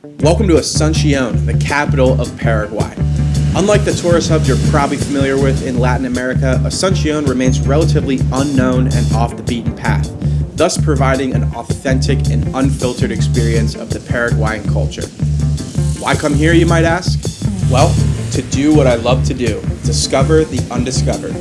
Welcome to Asunción, the capital of Paraguay. Unlike the tourist hubs you're probably familiar with in Latin America, Asunción remains relatively unknown and off the beaten path, thus providing an authentic and unfiltered experience of the Paraguayan culture. Why come here, you might ask? Well, to do what I love to do, discover the undiscovered.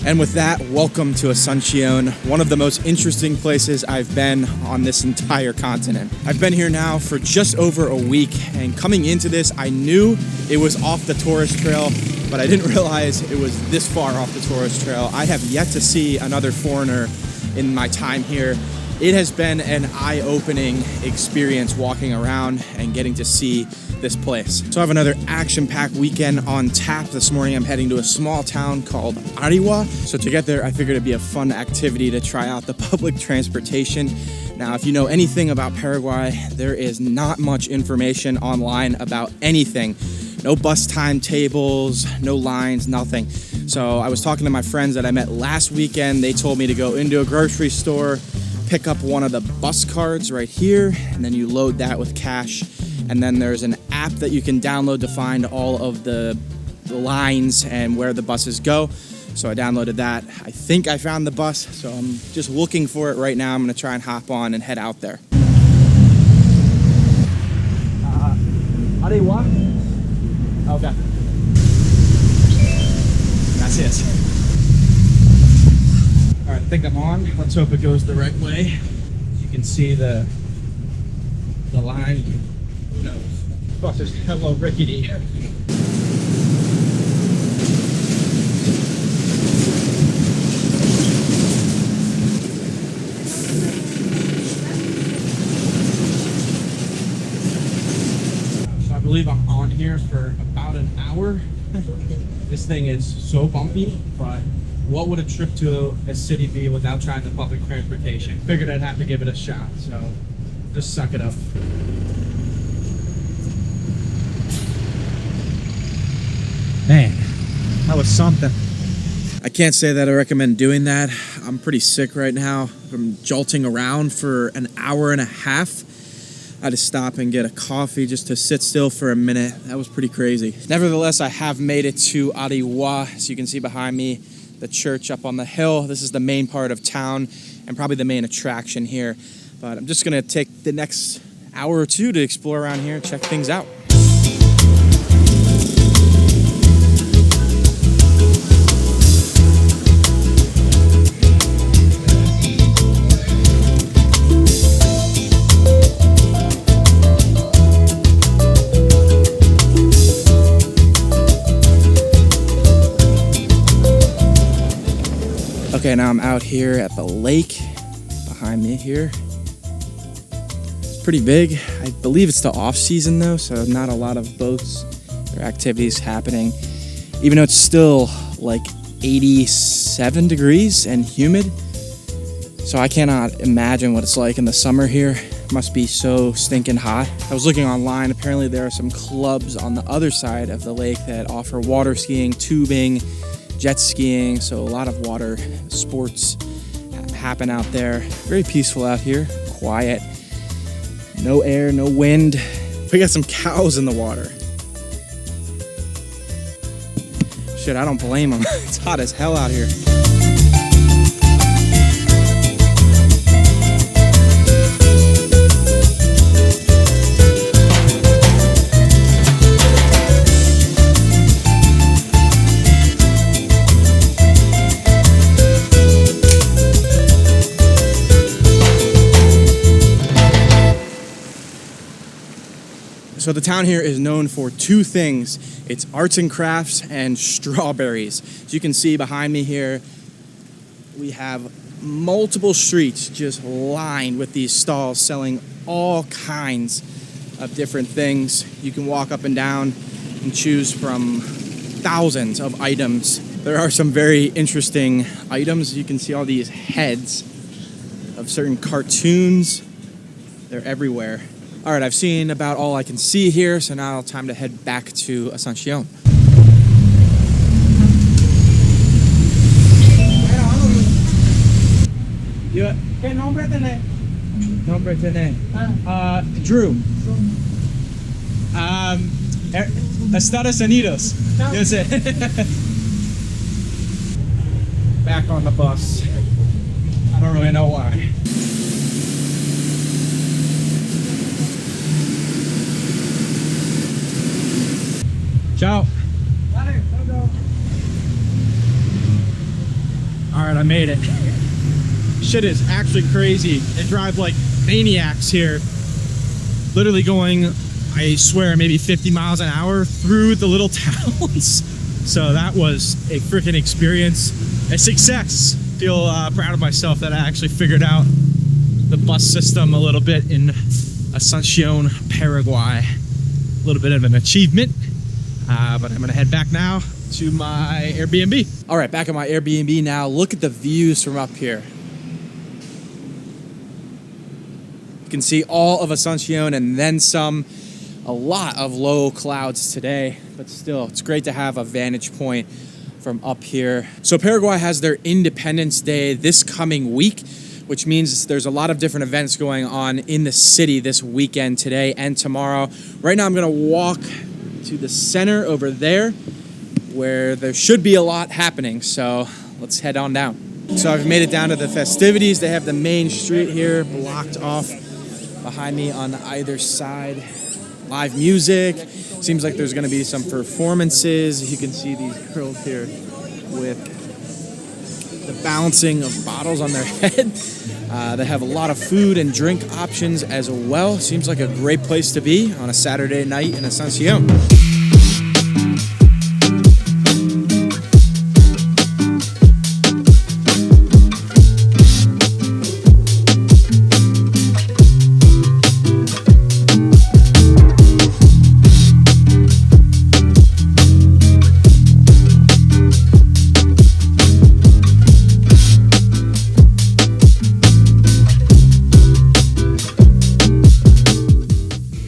And with that, welcome to Asunción, one of the most interesting places I've been on this entire continent. I've been here now for just over a week, and coming into this, I knew it was off the tourist trail, but I didn't realize it was this far off the tourist trail. I have yet to see another foreigner in my time here. It has been an eye-opening experience walking around and getting to see this place. So I have another action-packed weekend on tap. This morning I'm heading to a small town called Areguá. So to get there, I figured it'd be a fun activity to try out the public transportation. Now, if you know anything about Paraguay, there is not much information online about anything. No bus timetables, no lines, nothing. So I was talking to my friends that I met last weekend. They told me to go into a grocery store, pick up one of the bus cards right here, and then you load that with cash. And then there's an app that you can download to find all of the lines and where the buses go. So I downloaded that. I think I found the bus, so I'm just looking for it right now. I'm gonna try and hop on and head out there. Areguá? Okay. That's it. All right, I think I'm on. Let's hope it goes the right way. You can see the line. Who knows? Bus is hella rickety. So I believe I'm on here for about an hour. This thing is so bumpy, but what would a trip to a city be without trying the public transportation? Figured I'd have to give it a shot, so just suck it up. Man, that was something. I can't say that I recommend doing that. I'm pretty sick right now from jolting around for an hour and a half. I had to stop and get a coffee just to sit still for a minute. That was pretty crazy. Nevertheless, I have made it to Areguá. So you can see behind me the church up on the hill. This is the main part of town and probably the main attraction here. But I'm just gonna take the next hour or two to explore around here and check things out. Okay, now I'm out here at the lake behind me here. It's pretty big. I believe it's the off season though, so not a lot of boats or activities happening. Even though it's still like 87 degrees and humid. So I cannot imagine what it's like in the summer here. It must be so stinking hot. I was looking online, apparently there are some clubs on the other side of the lake that offer water skiing, tubing, jet skiing, so a lot of water sports happen out there. Very peaceful out here, quiet, no air, no wind. We got some cows in the water. Shit, I don't blame them. It's hot as hell out here. So the town here is known for two things. It's arts and crafts and strawberries. So you can see behind me here, we have multiple streets just lined with these stalls selling all kinds of different things. You can walk up and down and choose from thousands of items. There are some very interesting items. You can see all these heads of certain cartoons They're everywhere. All right, I've seen about all I can see here, so now time to head back to Asunción. ¿Qué nombre tenés? Nombre tenés? Drew. Estados Unidos. That's it. Back on the bus. I don't really know why. Ciao. All right, I made it. Shit is actually crazy. They drive like maniacs here. Literally going, I swear, maybe 50 miles an hour through the little towns. So that was a freaking experience. A success. Feel proud of myself that I actually figured out the bus system a little bit in Asunción, Paraguay. A little bit of an achievement. But I'm gonna head back now to my Airbnb. All right, back at my Airbnb now. Look at the views from up here. You can see all of Asunción and then some. A lot of low clouds today, but still, it's great to have a vantage point from up here. So Paraguay has their Independence Day this coming week, which means there's a lot of different events going on in the city this weekend, today and tomorrow. Right now, I'm gonna walk to the center over there where there should be a lot happening. So let's head on down. So I've made it down to the Festivities. They have the main street here blocked off behind me on either side. Live music. Seems like there's going to be some performances. You can see these girls here with the balancing of bottles on their head. They have a lot of food and drink options as well. Seems like a great place to be on a Saturday night in Asunción.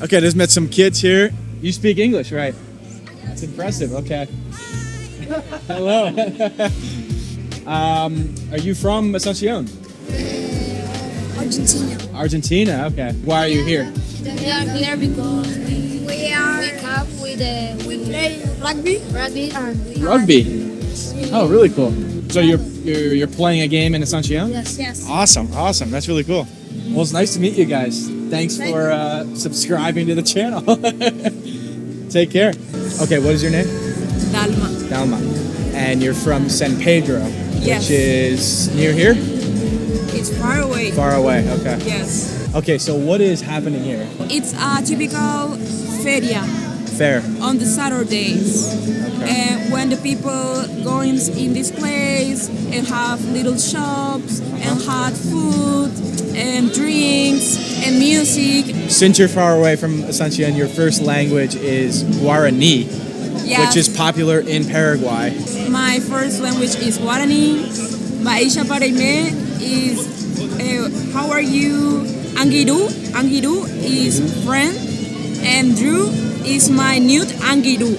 Okay, just met some kids here. You speak English, right? That's impressive. Okay. Hello. Are you from Asunción? Argentina. Argentina. Okay. Why are you here? We are here because we play rugby. Rugby. Oh, really cool. So you're playing a game in Asunción? Yes. Awesome. That's really cool. Well, it's nice to meet you guys. Thanks for subscribing to the channel. Take care. Okay, what is your name? Dalma. And you're from San Pedro, Yes. which is near here? It's far away. Far away, okay. Yes. Okay, so what is happening here? It's a typical feria Fair. on the Saturdays. Okay. And when the people go in this place and have little shops and hot food and drinks and music. Since you're far away from Asunción, your first language is Guarani, Yes. which is popular in Paraguay. My first language is Guarani. Baisha Paraime is how are you? Angiru. Angiru is friend. And Drew is my new Angiru.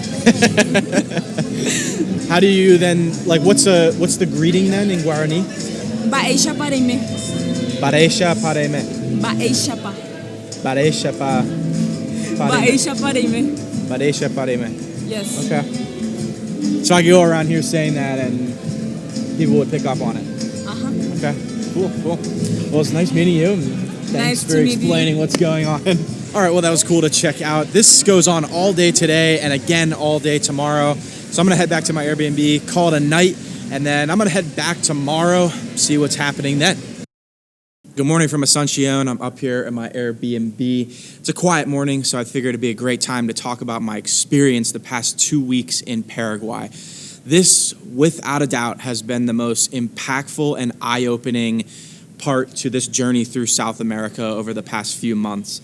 How do you then, like, what's the greeting then in Guarani? Baisha Paraime. Bareisha pareme. Baisha Pa. Bareisha pa. Baisha Paraime. Bareisha pareme. Yes. Okay. So I could go around here saying that and people would pick up on it. Uh-huh. Okay. Cool. Well, it's nice meeting you. And thanks Nice for to meet you. explaining what's going on. All right, well, that was cool to check out. This goes on all day today and again all day tomorrow. So I'm going to head back to my Airbnb, call it a night, and then I'm going to head back tomorrow, see what's happening then. Good morning from Asunción. I'm up here at my Airbnb. It's a quiet morning, so I figured it'd be a great time to talk about my experience the past 2 weeks in Paraguay. This, without a doubt, has been the most impactful and eye-opening part to this journey through South America over the past few months.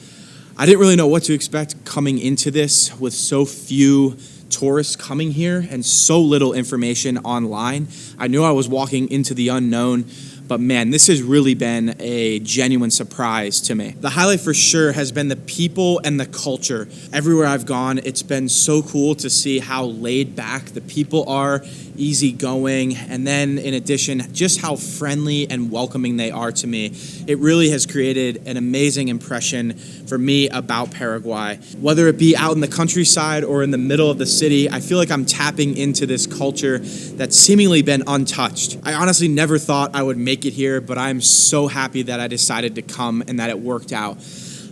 I didn't really know what to expect coming into this with so few tourists coming here and so little information online. I knew I was walking into the unknown, But man, this has really been a genuine surprise to me. The highlight for sure has been the people and the culture. Everywhere I've gone, it's been so cool to see how laid back the people are, easygoing, and then in addition, just how friendly and welcoming they are to me. It really has created an amazing impression for me about Paraguay. Whether it be out in the countryside or in the middle of the city, I feel like I'm tapping into this culture that's seemingly been untouched. I honestly never thought I would make it here, but I'm so happy that I decided to come and that it worked out.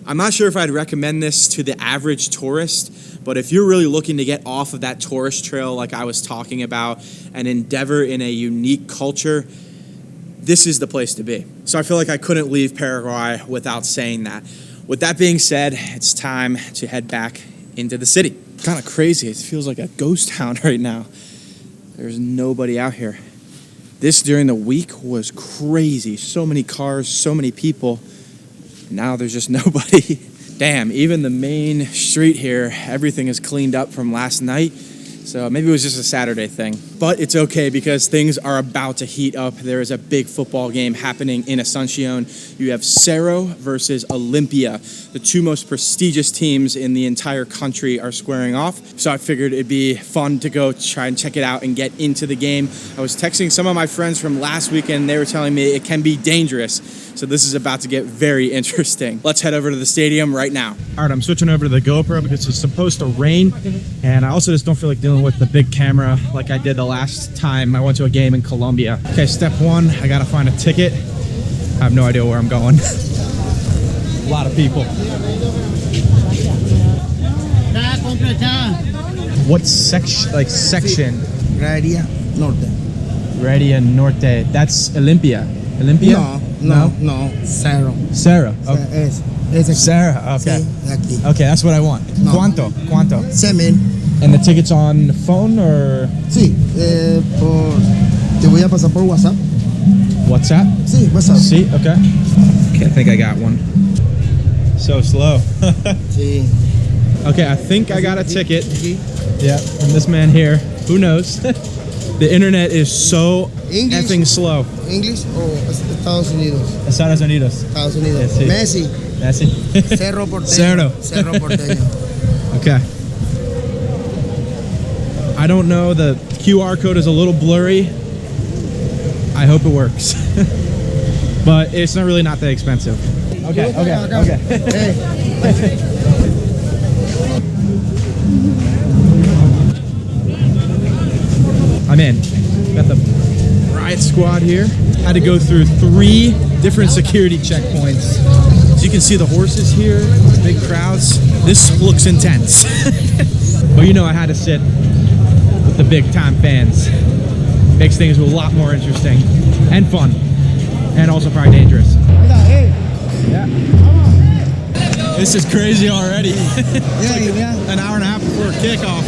I'm not sure if I'd recommend this to the average tourist, but if you're really looking to get off of that tourist trail like I was talking about and endeavor in a unique culture, this is the place to be. So I feel like I couldn't leave Paraguay without saying that. With that being said, it's time to head back into the city. Kind of crazy. It feels like a ghost town right now. There's nobody out here. This during the week was crazy. So many cars, so many people. Now there's just nobody. Damn, even the main street here, everything is cleaned up from last night. So maybe it was just a Saturday thing. But it's okay because things are about to heat up. There is a big football game happening in Asunción. You have Cerro versus Olimpia. The two most prestigious teams in the entire country are squaring off. So I figured it'd be fun to go try and check it out and get into the game. I was texting some of my friends from last weekend. They were telling me it can be dangerous. So this is about to get very interesting. Let's head over to the stadium right now. All right, I'm switching over to the GoPro because it's supposed to rain. And I also just don't feel like dealing with the big camera like I did the last time I went to a game in Colombia. Okay, step one, I gotta find a ticket. I have no idea where I'm going. A lot of people. What section? Gradería Norte. Gradería Norte. That's Olimpia. Olimpia? No, Cerro. Cerro. Okay. Es aquí. Cerro. Okay. Sí, aquí. Okay, that's what I want. No. ¿Cuánto? 100,000. And the ticket's on the phone or? Sí, te voy a pasar por WhatsApp. WhatsApp? Sí, WhatsApp. See? Okay. Okay, I think I got one. So slow. Sí. Okay, I think I got a ticket. Aquí. Yeah, from this man here. Who knows? The internet is so English? effing slow. English o Estados Unidos? Estados Unidos. Estados Unidos. Yes, sí. Messi. Messi. Cerro Porteño. Cerro. Cerro Porteño. Okay. I don't know, the QR code is a little blurry. I hope it works. But it's not really not that expensive. Okay. Hey. I'm in. Got the riot squad here. Had to go through 3 different security checkpoints. As you can see the horses here, big crowds. This looks intense. But you know I had to sit with the big time fans. Makes things a lot more interesting and fun. And also probably dangerous. Yeah. This is crazy already. It's like an hour and a half before kickoff.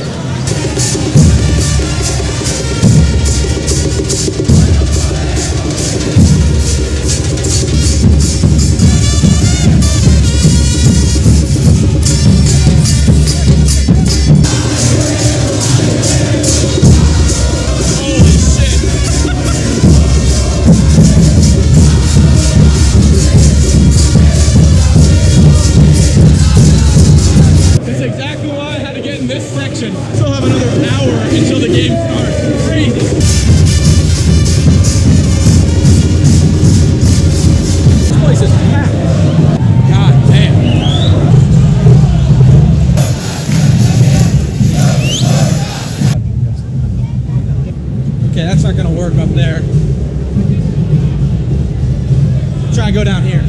Still have another hour until the game starts. Crazy. This place is packed. God damn. Okay, that's not gonna work up there. Try and go down here.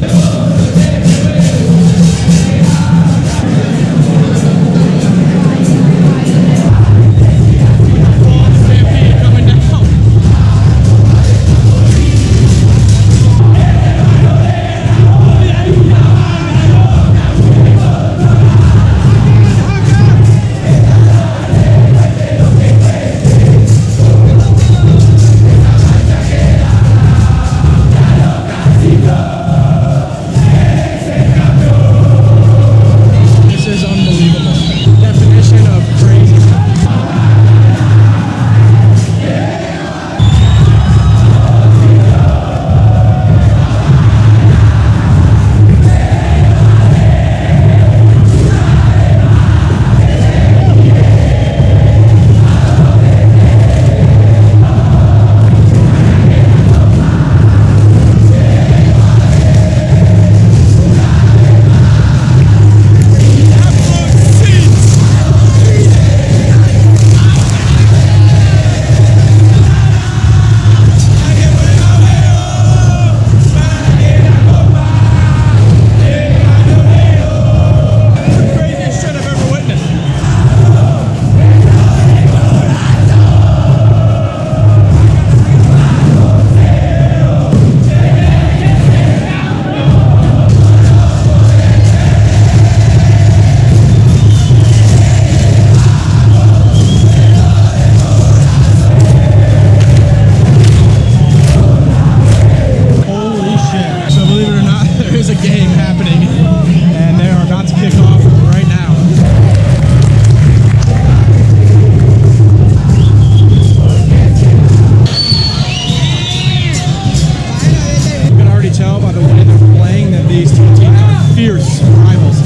fierce rivals.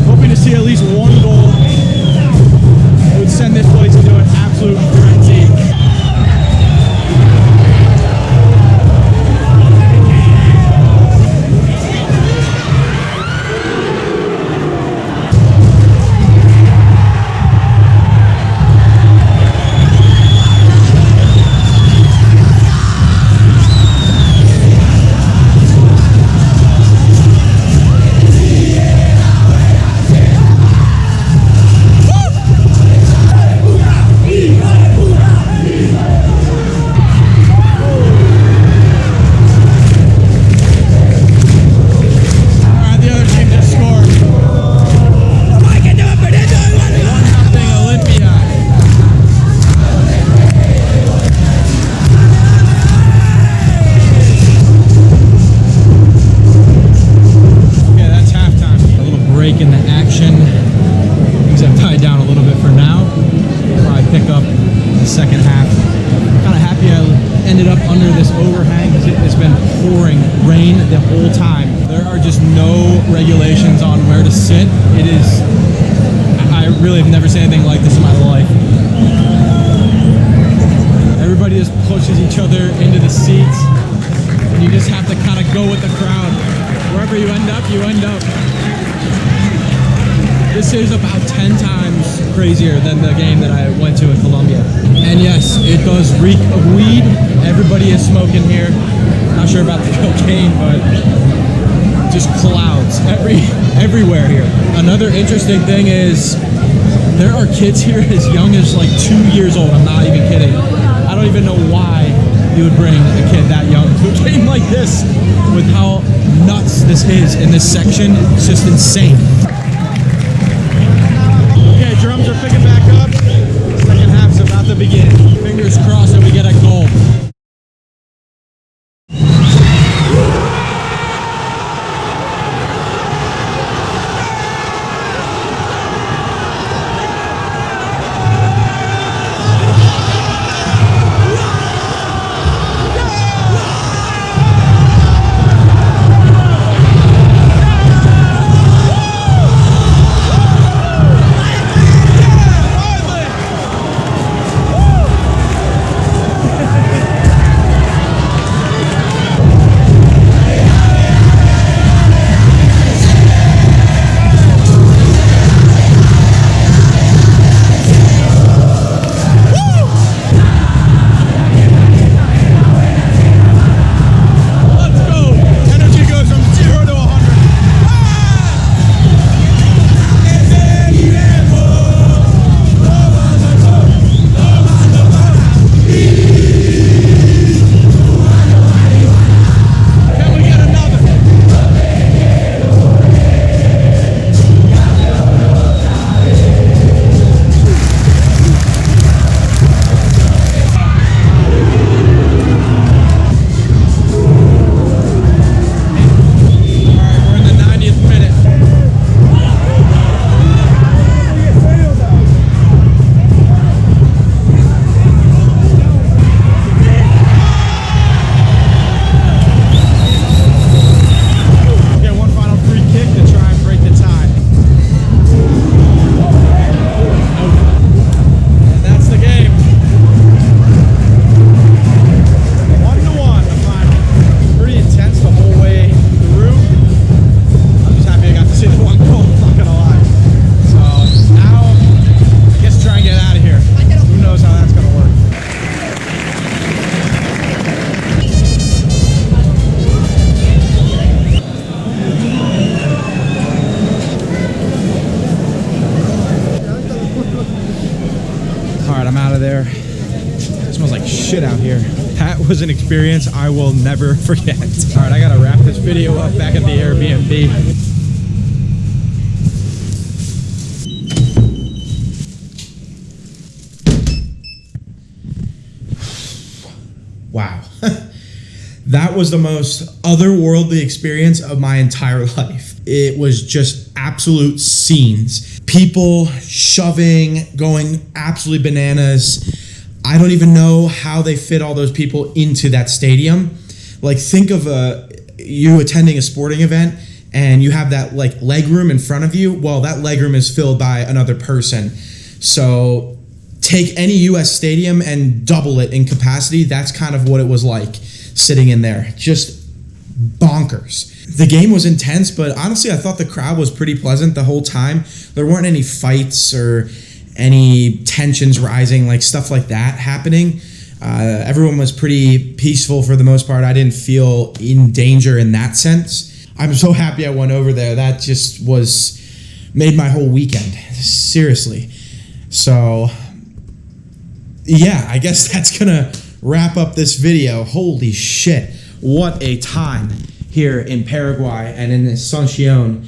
Hoping to see at least one goal. It would send this place into an absolute frenzy. In the action, things have died down a little bit for now. Probably pick up the second half. I'm kind of happy I ended up under this overhang because it's been pouring rain the whole time. There are just no regulations on where to sit. It is, I really have never seen anything like this in my life. Everybody just pushes each other into the seats, and you just have to kind of go with the crowd. Wherever you end up, you end up. This is about 10 times crazier than the game that I went to in Colombia. And yes, it does reek of weed. Everybody is smoking here. Not sure about the cocaine, but just clouds everywhere here. Another interesting thing is there are kids here as young as like 2 years old. I'm not even kidding. I don't even know why you would bring a kid that young to a game like this with how nuts this is in this section. It's just insane. Drums are picking back up. Second half's about to begin. Fingers crossed that we get a goal. Shit out here. That was an experience I will never forget. All right, I gotta wrap this video up back at the Airbnb. Wow. That was the most otherworldly experience of my entire life. It was just absolute scenes. People shoving, going absolutely bananas. I don't even know how they fit all those people into that stadium. Like, think of you attending a sporting event and you have that like leg room in front of you. Well, that leg room is filled by another person. So take any US stadium and double it in capacity. That's kind of what it was like sitting in there. Just bonkers. The game was intense, but honestly, I thought the crowd was pretty pleasant the whole time. There weren't any fights or any tensions rising, like stuff like that happening. Everyone was pretty peaceful for the most part. I didn't feel in danger in that sense. I'm so happy I went over there. That just made my whole weekend. Seriously. So, yeah, I guess that's gonna wrap up this video. Holy shit, what a time here in Paraguay and in Asunción.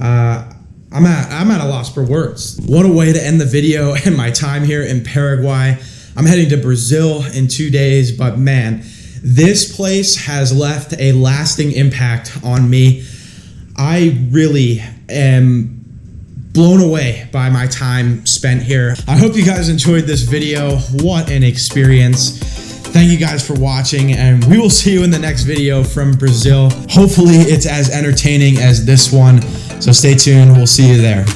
I'm at a loss for words. What a way to end the video and my time here in Paraguay. I'm heading to Brazil in 2 days, but man, this place has left a lasting impact on me. I really am blown away by my time spent here. I hope you guys enjoyed this video. What an experience. Thank you guys for watching, and we will see you in the next video from Brazil. Hopefully it's as entertaining as this one. So stay tuned. We'll see you there.